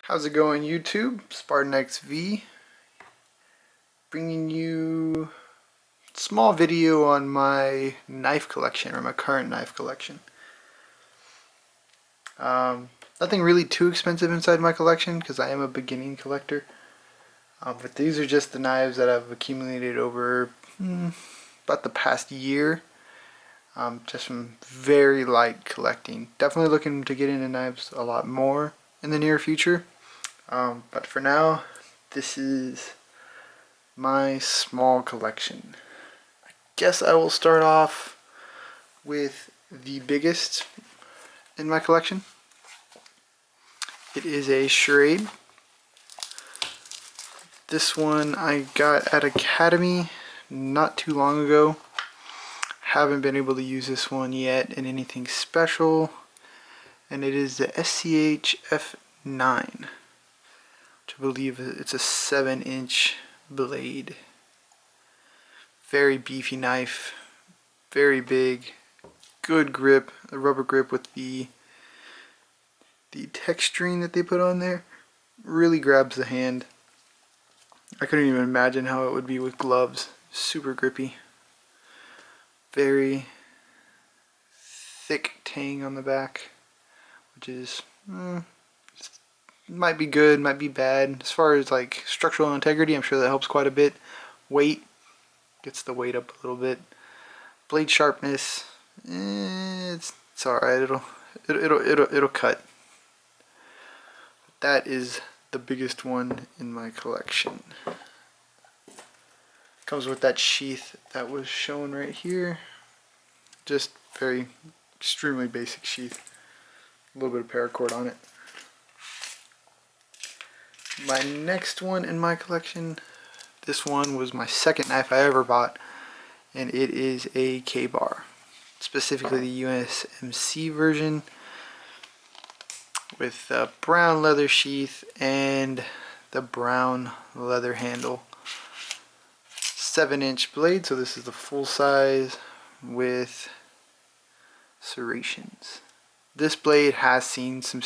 How's it going, YouTube? Spyderco V, bringing you a small video on my knife collection, or my current knife collection. Nothing really too expensive inside my collection because I am a beginning collector. But these are just the knives that I've accumulated over about the past year. Just from very light collecting. Definitely looking to get into knives a lot more in the near future. But for now, this is my small collection. I guess I will start off with the biggest in my collection. It is a Schrade. This one I got at Academy not too long ago. Haven't been able to use this one yet in anything special. And it is the SCH F9. I believe it's a 7-inch blade. Very beefy knife, very big, good grip, a rubber grip with the texturing that they put on there really grabs the hand. I couldn't even imagine how it would be with gloves. Super grippy. Very thick tang on the back, which is might be good, might be bad. As far as like structural integrity, I'm sure that helps quite a bit. Weight, gets the weight up a little bit. Blade sharpness, it's alright. It'll cut. That is the biggest one in my collection. Comes with that sheath that was shown right here. Just very extremely basic sheath. A little bit of paracord on it. My next one in my collection, this one was my second knife I ever bought, and it is a K-bar, specifically the USMC version with the brown leather sheath and the brown leather handle. 7-inch blade, so this is the full size with serrations. This blade has seen some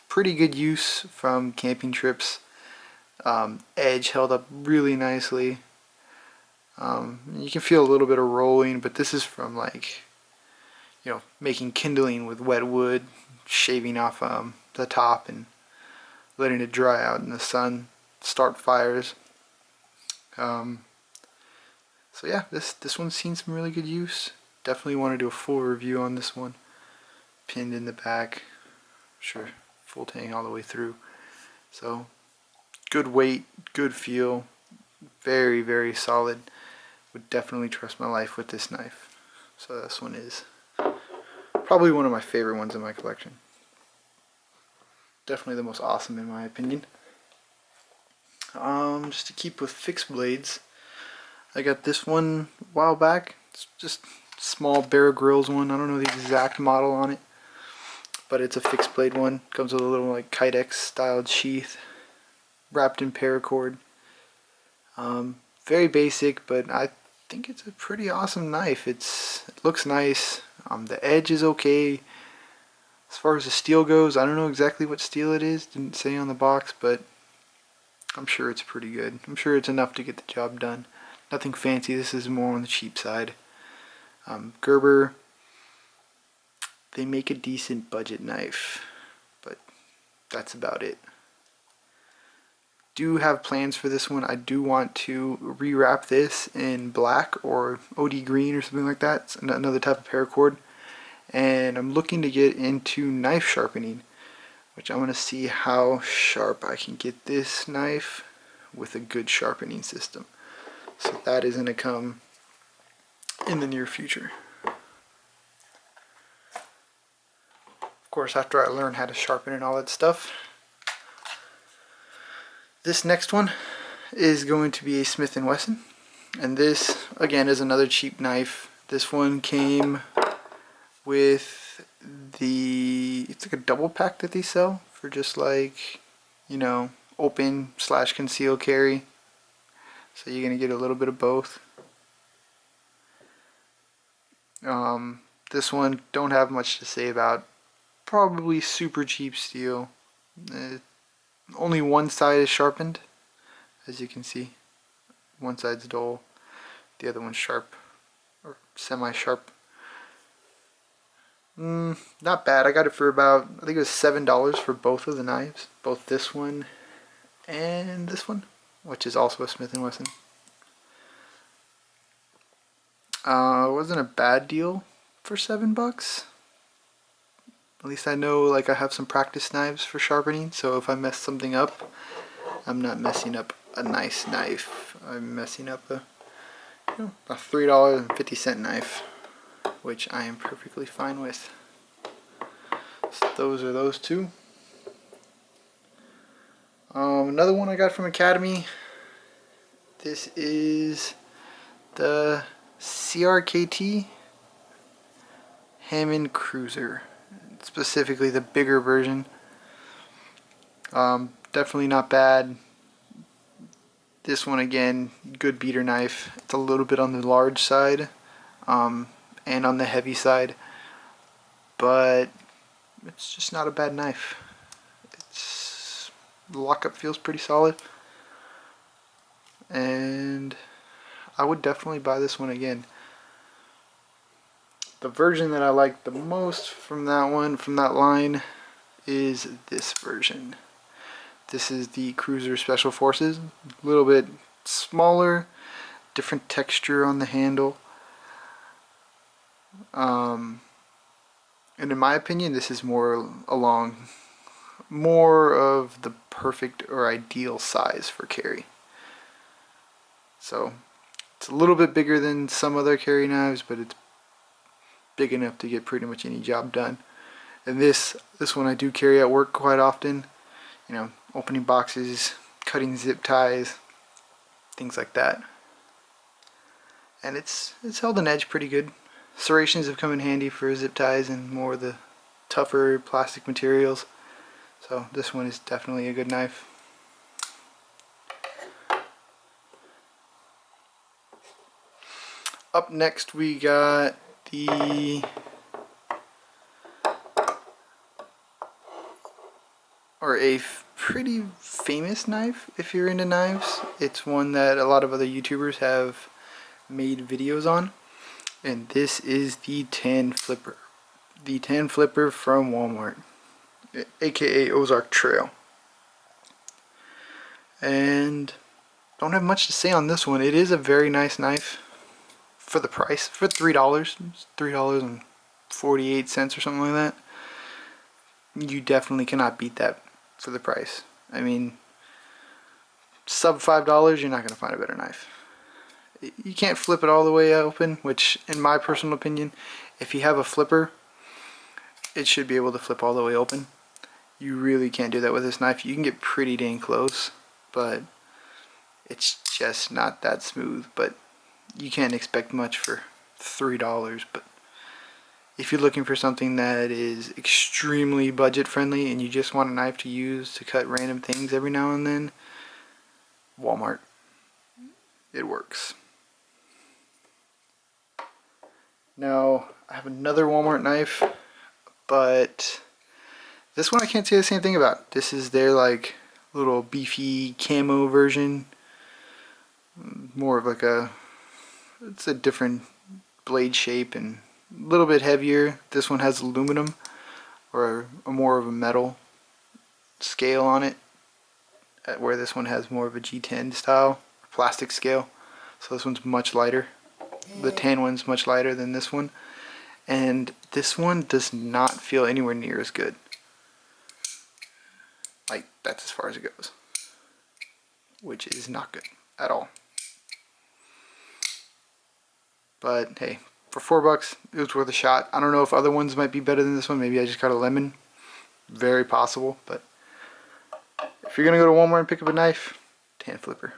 pretty good use from camping trips. Edge held up really nicely. You can feel a little bit of rolling, but this is from like, you know, making kindling with wet wood, shaving off the top and letting it dry out in the sun, start fires. So yeah, this one's seen some really good use. Definitely want to do a full review on this one. Pinned in the back, sure, full tang all the way through. So good weight, good feel, very, very solid. Would definitely trust my life with this knife. So this one is probably one of my favorite ones in my collection. Definitely the most awesome in my opinion. Just to keep with fixed blades, I got this one a while back. It's just small Bear Grylls one. I don't know the exact model on it, but it's a fixed blade one. Comes with a little like Kydex styled sheath, wrapped in paracord. Very basic, but I think it's a pretty awesome knife. It looks nice. The edge is okay. As far as the steel goes, I don't know exactly what steel it is. Didn't say on the box, but I'm sure it's pretty good. I'm sure it's enough to get the job done. Nothing fancy. This is more on the cheap side. Gerber, they make a decent budget knife, but that's about it. Do have plans for this one. I do want to rewrap this in black or OD green or something like that. It's another type of paracord. And I'm looking to get into knife sharpening, which I want to see how sharp I can get this knife with a good sharpening system. So that is going to come in the near future. Of course, after I learn how to sharpen and all that stuff. This next one is going to be a Smith & Wesson, and this again is another cheap knife. This one came with it's like a double pack that they sell for just like, you know, open / conceal carry. So you're gonna get a little bit of both. This one don't have much to say about. Probably super cheap steel. Only one side is sharpened, as you can see. One side's dull, the other one's sharp, or semi-sharp. Not bad. I got it for about, I think it was $7 for both of the knives. Both this one and this one, which is also a Smith & Wesson. It wasn't a bad deal for $7. At least I know, like, I have some practice knives for sharpening, so if I mess something up, I'm not messing up a nice knife. I'm messing up a $3.50 knife, which I am perfectly fine with. So those are those two. Another one I got from Academy. This is the CRKT Hammond Cruiser, specifically the bigger version. Definitely not bad. This one, again, good beater knife. It's a little bit on the large side and on the heavy side, but it's just not a bad knife. The lockup feels pretty solid, and I would definitely buy this one again. The version that I like the most from that line, is this version. This is the Cruiser Special Forces. A little bit smaller, different texture on the handle. And in my opinion, this is more of the perfect or ideal size for carry. So it's a little bit bigger than some other carry knives, but it's big enough to get pretty much any job done. And this one I do carry at work quite often. You know, opening boxes, cutting zip ties, things like that. And it's held an edge pretty good. Serrations have come in handy for zip ties and more of the tougher plastic materials. So this one is definitely a good knife. Up next we got a pretty famous knife if you're into knives. It's one that a lot of other YouTubers have made videos on, and this is the tan flipper. The tan flipper from Walmart, aka Ozark Trail. And don't have much to say on this one. It is a very nice knife for the price. For $3, $3.48 or something like that. You definitely cannot beat that for the price. I mean, sub $5, you're not going to find a better knife. You can't flip it all the way open, which in my personal opinion, if you have a flipper, it should be able to flip all the way open. You really can't do that with this knife. You can get pretty dang close, but it's just not that smooth. But you can't expect much for $3. But if you're looking for something that is extremely budget friendly and you just want a knife to use to cut random things every now and then, Walmart. It works. Now, I have another Walmart knife, but this one I can't say the same thing about. This is their like little beefy camo version. More of like it's a different blade shape and a little bit heavier. This one has aluminum or more of a metal scale on it, where this one has more of a G10 style plastic scale. So this one's much lighter. The tan one's much lighter than this one, and this one does not feel anywhere near as good. Like, that's as far as it goes, which is not good at all. But hey, for $4, it was worth a shot. I don't know if other ones might be better than this one. Maybe I just got a lemon. Very possible. But if you're gonna go to Walmart and pick up a knife, tan flipper.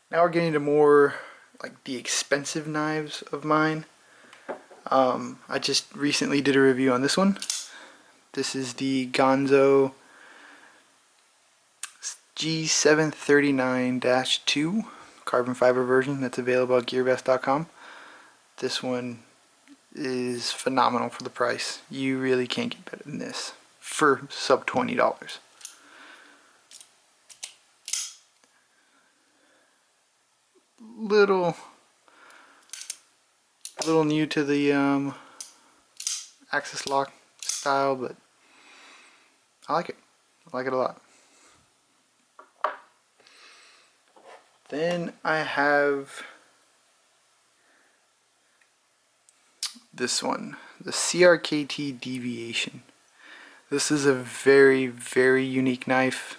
Now we're getting to more like the expensive knives of mine. I just recently did a review on this one. This is the Gonzo G739-2 carbon fiber version that's available at gearbest.com. This one is phenomenal for the price. You really can't get better than this for sub $20. Little new to the axis lock style, but I like it. I like it a lot. Then I have this one, the CRKT Deviation. This is a very, very unique knife,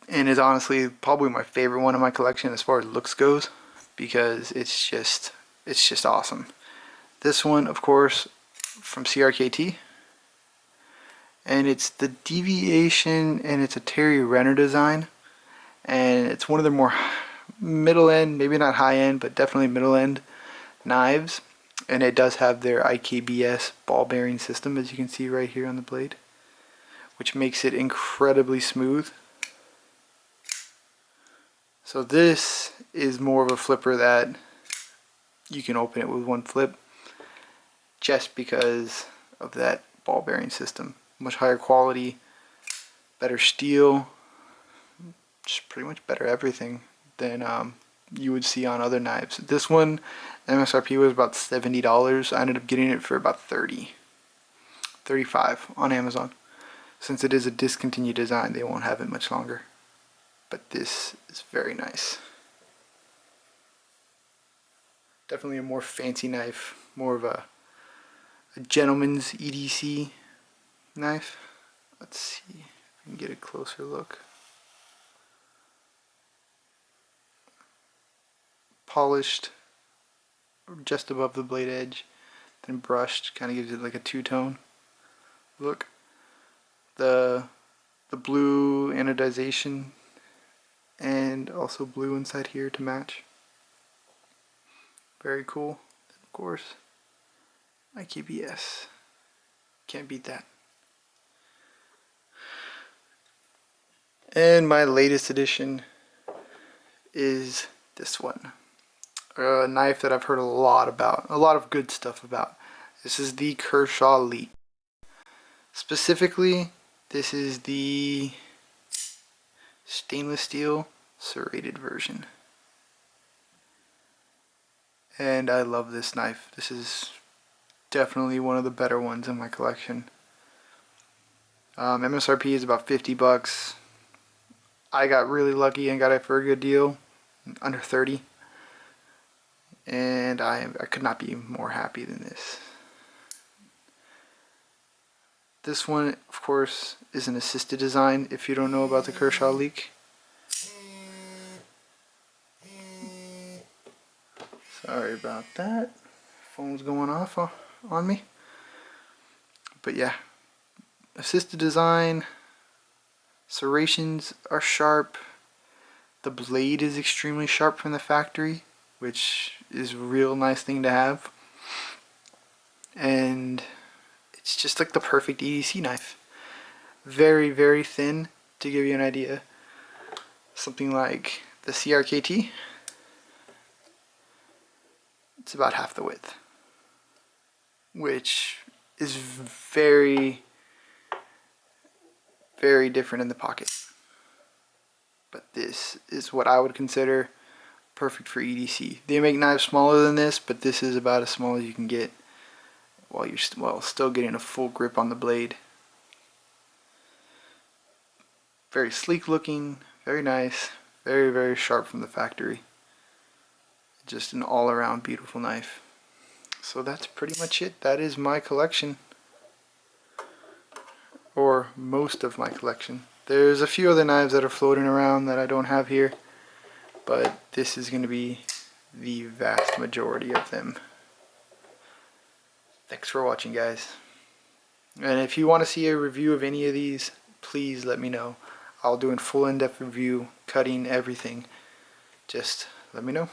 and is honestly probably my favorite one in my collection as far as looks goes, because it's just awesome. This one, of course, from CRKT, and it's the Deviation, and it's a Terry Renner design, and it's one of the more middle end, maybe not high end, but definitely middle end knives. And it does have their IKBS ball bearing system, as you can see right here on the blade, which makes it incredibly smooth. So this is more of a flipper that you can open it with one flip, just because of that ball bearing system. Much higher quality, better steel, just pretty much better everything than you would see on other knives. This one, MSRP was about $70. I ended up getting it for about $30, $35 on Amazon. Since it is a discontinued design, they won't have it much longer. But this is very nice. Definitely a more fancy knife, more of a gentleman's EDC knife. Let's see if I can get a closer look. Polished just above the blade edge, then brushed, kind of gives it like a two-tone look. The blue anodization, and also blue inside here to match. Very cool. And of course, IKBS. Can't beat that. And my latest addition is this one. A knife that I've heard a lot about, a lot of good stuff about. This is the Kershaw Leap. Specifically, this is the stainless steel serrated version. And I love this knife. This is definitely one of the better ones in my collection. MSRP is about $50. I got really lucky and got it for a good deal, under 30. And I could not be more happy than this. This one, of course, is an assisted design if you don't know about the Kershaw leak. Sorry about that. Phone's going off on me. But yeah, assisted design. Serrations are sharp. The blade is extremely sharp from the factory, which is a real nice thing to have. And it's just like the perfect EDC knife. Very, very thin, to give you an idea. Something like the CRKT. It's about half the width, which is very, very different in the pocket. But this is what I would consider perfect for EDC. They make knives smaller than this, but this is about as small as you can get while you're still getting a full grip on the blade. Very sleek looking, very nice, very, very sharp from the factory. Just an all-around beautiful knife. So that's pretty much it. That is my collection, or most of my collection. There's a few other knives that are floating around that I don't have here, but this is going to be the vast majority of them. Thanks for watching, guys. And if you want to see a review of any of these, please let me know. I'll do a full in-depth review, cutting everything. Just let me know.